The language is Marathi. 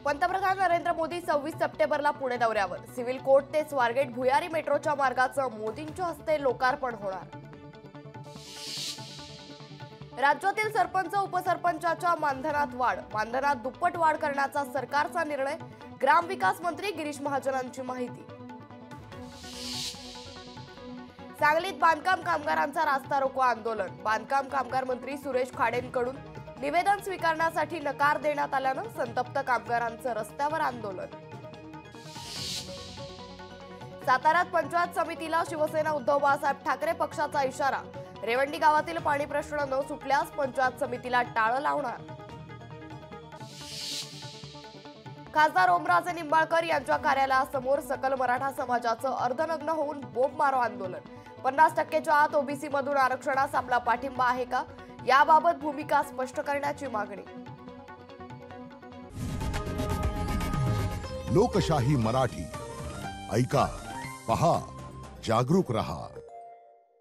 पंतप्रधान नरेंद्र मोदी 26 सप्टेंबरला पुणे दौऱ्यावर. सिव्हिल कोर्ट ते स्वारगेट भुयारी मेट्रोच्या मार्गाचं मोदींच्या हस्ते लोकार्पण होणार. राज्यातील सरपंच उपसरपंचाच्या मानधनात वाढ. मानधनात दुप्पट वाढ करण्याचा सरकारचा निर्णय. ग्रामविकास मंत्री गिरीश महाजनांची माहिती. सांगलीत बांधकाम कामगारांचा रास्ता रोको आंदोलन. बांधकाम कामगार मंत्री सुरेश खाडेंकडून निवेदन स्वीकारण्यासाठी नकार देण्यात आल्यानं संतप्त कामगारांचं रस्त्यावर आंदोलन. साताऱ्यात पंचायत समितीला शिवसेना उद्धव बाळासाहेब ठाकरे पक्षाचा इशारा. रेवंडी गावातील पाणी प्रश्न न सुटल्यास पंचायत समितीला टाळं लावणार. खासदार ओमराजे निंबाळकर यांच्या कार्यालयासमोर सकल मराठा समाजाचं अर्धनग्न होऊन बोंबमारो आंदोलन. 50% आत ओबीसी मधून आरक्षणास आपला पाठिंबा आहे का, याबाबत भूमिका स्पष्ट करण्याची मागणी. लोकशाही मराठी ऐका, पहा, जागरूक रहा.